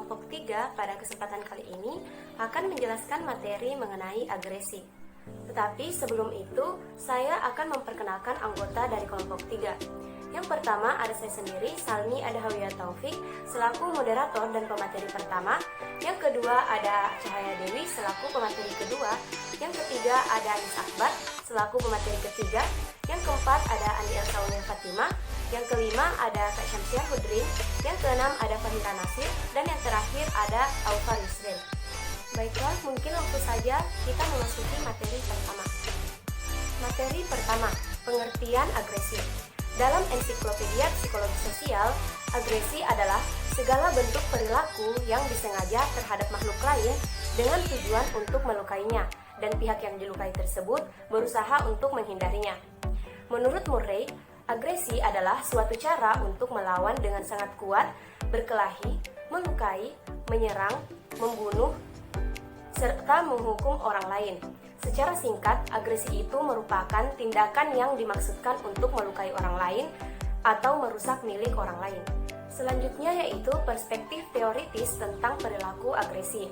kelompok 3 pada kesempatan kali ini akan menjelaskan materi mengenai agresi. Tetapi sebelum itu, saya akan memperkenalkan anggota dari kelompok 3. Yang pertama ada saya sendiri, Salmi Adahawiyah Taufik, selaku moderator dan pemateri pertama. Yang kedua ada Cahaya Dewi, selaku pemateri kedua. Yang ketiga ada Anis Akbar, selaku pemateri ketiga. Yang keempat ada Andi Elsaulia Fatima. Yang kelima ada Kak Syamsiah Hudrin. Yang keenam ada Fahira Nasir. Dan yang terakhir ada Aufa Yusril. Baiklah, mungkin langsung saja kita memasuki materi pertama. Materi pertama, pengertian agresi. Dalam ensiklopedia psikologi sosial, agresi adalah segala bentuk perilaku yang disengaja terhadap makhluk lain dengan tujuan untuk melukainya, dan pihak yang dilukai tersebut berusaha untuk menghindarinya. Menurut Murray, agresi adalah suatu cara untuk melawan dengan sangat kuat, berkelahi, melukai, menyerang, membunuh, serta menghukum orang lain. Secara singkat, agresi itu merupakan tindakan yang dimaksudkan untuk melukai orang lain atau merusak milik orang lain. Selanjutnya yaitu perspektif teoritis tentang perilaku agresi.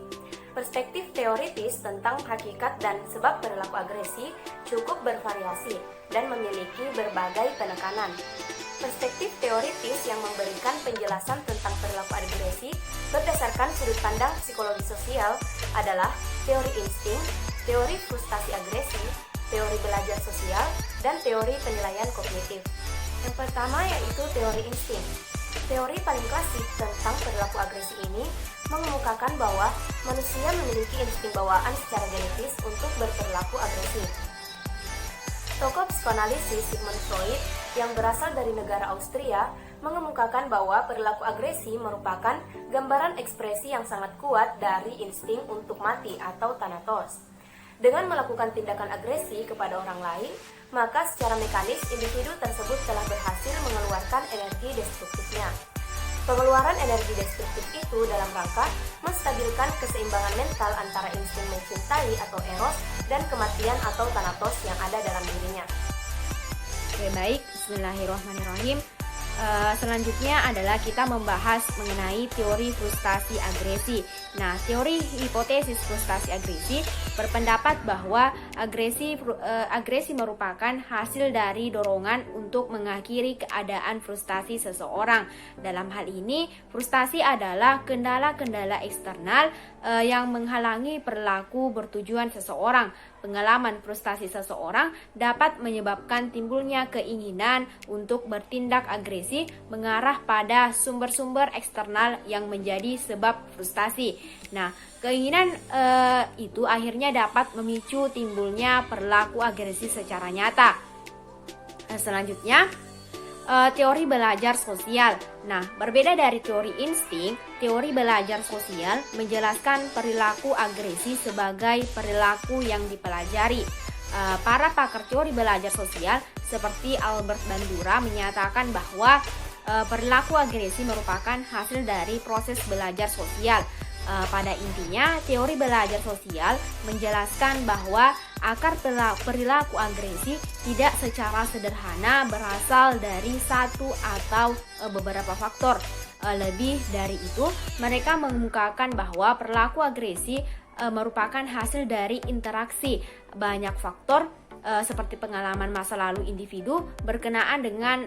Perspektif teoritis tentang hakikat dan sebab perilaku agresi cukup bervariasi dan memiliki berbagai penekanan. Perspektif teoritis yang memberikan penjelasan tentang perilaku agresi berdasarkan sudut pandang psikologi sosial adalah teori insting, teori frustasi agresi, teori belajar sosial, dan teori penilaian kognitif. Yang pertama yaitu teori insting. Teori paling klasik tentang perilaku agresi ini mengemukakan bahwa manusia memiliki insting bawaan secara genetis untuk berperilaku agresif. Tokoh psikoanalisis Sigmund Freud yang berasal dari negara Austria mengemukakan bahwa perilaku agresi merupakan gambaran ekspresi yang sangat kuat dari insting untuk mati atau thanatos. Dengan melakukan tindakan agresi kepada orang lain, maka secara mekanis individu tersebut telah berhasil mengeluarkan energi destruktifnya. Pengeluaran energi destruktif itu dalam rangka menstabilkan keseimbangan mental antara insting mencintai atau eros dan kematian atau thanatos yang ada dalam dirinya. Oke, baik, bismillahirrahmanirrahim. Selanjutnya adalah kita membahas mengenai teori frustasi agresi. Nah, teori hipotesis frustasi agresi berpendapat bahwa agresi merupakan hasil dari dorongan untuk mengakhiri keadaan frustasi seseorang. Dalam hal ini, frustasi adalah kendala-kendala eksternal yang menghalangi perilaku bertujuan seseorang. Pengalaman frustasi seseorang dapat menyebabkan timbulnya keinginan untuk bertindak agresi mengarah pada sumber-sumber eksternal yang menjadi sebab frustasi. Nah, keinginan itu akhirnya dapat memicu timbulnya perilaku agresi secara nyata. Selanjutnya, teori belajar sosial. Nah, berbeda dari teori insting, teori belajar sosial menjelaskan perilaku agresi sebagai perilaku yang dipelajari. Para pakar teori belajar sosial seperti Albert Bandura menyatakan bahwa perilaku agresi merupakan hasil dari proses belajar sosial. Pada intinya, teori belajar sosial menjelaskan bahwa akar perilaku agresi tidak secara sederhana berasal dari satu atau beberapa faktor. Lebih dari itu, mereka mengemukakan bahwa perilaku agresi merupakan hasil dari interaksi banyak faktor seperti pengalaman masa lalu individu berkenaan dengan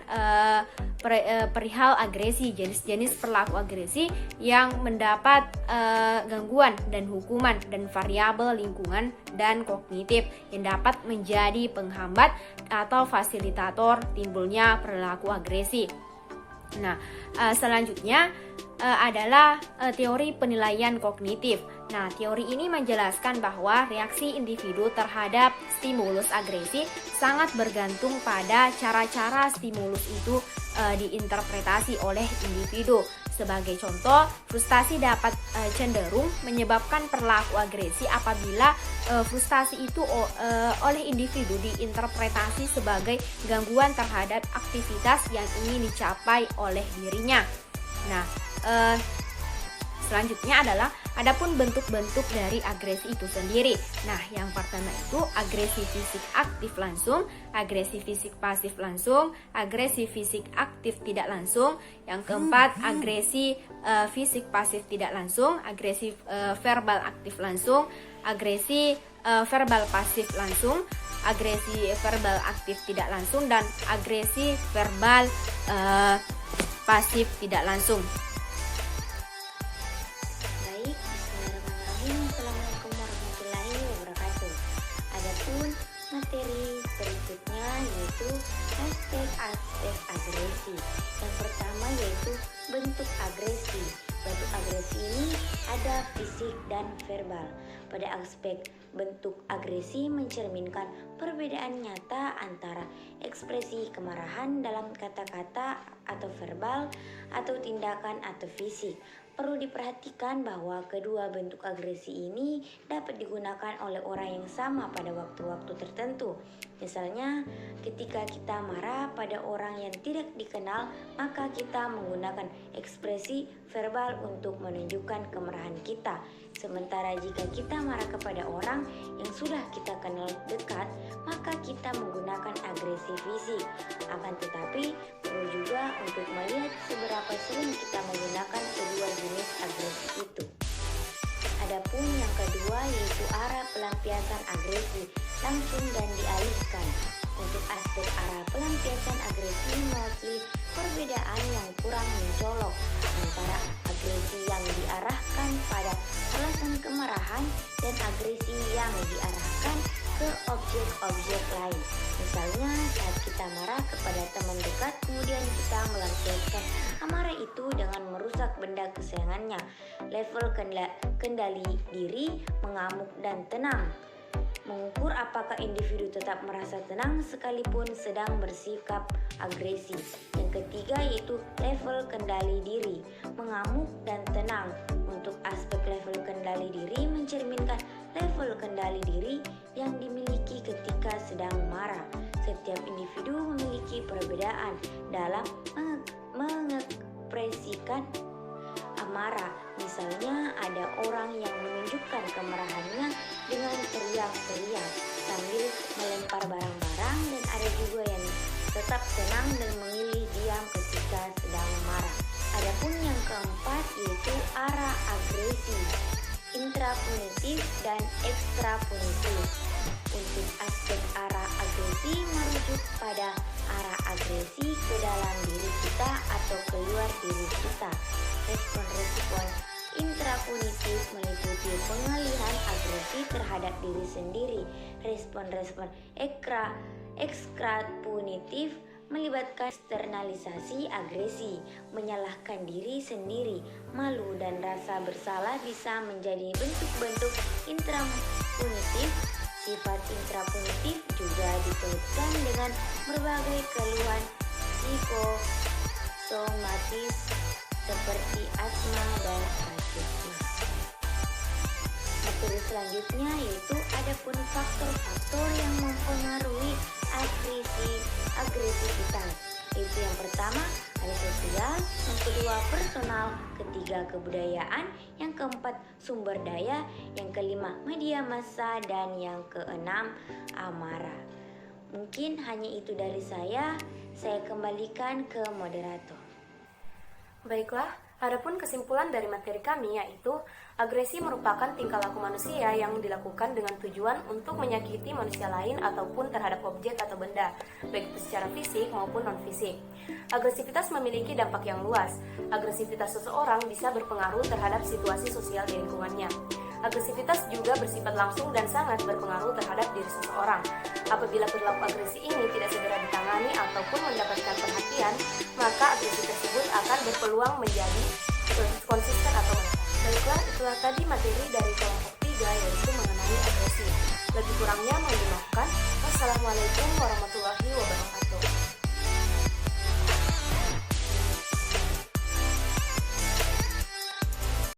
perihal agresi, jenis-jenis perilaku agresi yang mendapat gangguan dan hukuman dan variabel lingkungan dan kognitif yang dapat menjadi penghambat atau fasilitator timbulnya perilaku agresi. Nah, selanjutnya adalah teori penilaian kognitif. Nah, teori ini menjelaskan bahwa reaksi individu terhadap stimulus agresi sangat bergantung pada cara-cara stimulus itu diinterpretasi oleh individu. Sebagai contoh, frustasi dapat cenderung menyebabkan perilaku agresi apabila frustasi itu oleh individu diinterpretasi sebagai gangguan terhadap aktivitas yang ingin dicapai oleh dirinya. Nah, selanjutnya adalah adapun bentuk-bentuk dari agresi itu sendiri. Nah, yang pertama itu agresi fisik aktif langsung, agresi fisik pasif langsung, agresi fisik aktif tidak langsung. Yang keempat, agresi fisik pasif tidak langsung, agresi verbal aktif langsung, agresi verbal pasif langsung, agresi verbal aktif tidak langsung, dan agresi verbal pasif tidak langsung. Baik, bismillahirrahmanirrahim. Assalamualaikum warahmatullahi wabarakatuh. Adapun materi berikutnya yaitu aspek-aspek agresi. Yang pertama yaitu bentuk agresi. Bentuk agresi ini ada fisik dan verbal. Pada aspek bentuk agresi mencerminkan perbedaan nyata antara ekspresi kemarahan dalam kata-kata atau verbal atau tindakan atau fisik. Perlu diperhatikan bahwa kedua bentuk agresi ini dapat digunakan oleh orang yang sama pada waktu-waktu tertentu. Misalnya, ketika kita marah pada orang yang tidak dikenal, maka kita menggunakan ekspresi verbal untuk menunjukkan kemarahan kita. Sementara jika kita marah kepada orang yang sudah kita kenal dekat, maka kita menggunakan agresi fisik. Akan tetapi, perlu juga untuk melihat seberapa sering kita menggunakan kedua jenis agresi itu. Adapun yang kedua yaitu arah pelampiasan agresi, langsung dan dialihkan. Untuk aspek arah pelampiasan agresi mewakili perbedaan yang kurang mencolok antara agresi yang diarahkan pada alasan kemarahan dan agresi yang diarahkan ke objek-objek lain. Misalnya saat kita marah kepada teman dekat, kemudian kita melampiaskan amarah itu dengan merusak benda kesayangannya. Level kendali diri, mengamuk dan tenang. Mengukur apakah individu tetap merasa tenang sekalipun sedang bersikap agresi. Yang ketiga yaitu level kendali diri, mengamuk dan tenang. Untuk aspek level kendali diri mencerminkan level kendali diri yang dimiliki ketika sedang marah. Setiap individu memiliki perbedaan dalam mengekspresikan amarah. Misalnya ada orang yang menunjukkan kemarahannya dengan teriak-teriak sambil melempar barang-barang, dan ada juga yang tetap tenang dan memilih diam ketika sedang marah. Adapun yang keempat yaitu arah agresi, intrapunitif dan ekstrapunitif. Untuk aspek arah agresi merujuk pada arah agresi ke dalam diri kita atau keluar diri kita. Respon-respon intrapunitif meliputi pengalihan agresi terhadap diri sendiri. Respon-respon ekstrapunitif melibatkan eksternalisasi agresi, menyalahkan diri sendiri. Malu dan rasa bersalah bisa menjadi bentuk-bentuk intrapunitif. Sifat intrapunitif juga dikaitkan dengan berbagai keluhan psikosomatis seperti asma dan rasisme. Materi selanjutnya yaitu adapun faktor-faktor yang mempengaruhi agresivitas. Itu yang pertama ada sosial, yang kedua personal, ketiga kebudayaan, yang keempat sumber daya, yang kelima media massa, dan yang keenam amarah. Mungkin hanya itu dari saya kembalikan ke moderator. Baiklah, adapun kesimpulan dari materi kami yaitu agresi merupakan tingkah laku manusia yang dilakukan dengan tujuan untuk menyakiti manusia lain ataupun terhadap objek atau benda, baik itu secara fisik maupun non-fisik. Agresivitas memiliki dampak yang luas. Agresivitas seseorang bisa berpengaruh terhadap situasi sosial di lingkungannya. Agresivitas juga bersifat langsung dan sangat berpengaruh terhadap diri seseorang. Apabila perilaku agresi ini tidak segera ditangani ataupun mendapatkan perhatian, maka agresi tersebut akan berpeluang menjadi konsisten atau menetap. Baiklah, itulah tadi materi dari kelompok 3 yaitu mengenai agresi. Lebih kurangnya mohon dimaafkan. Wassalamualaikum warahmatullahi wabarakatuh.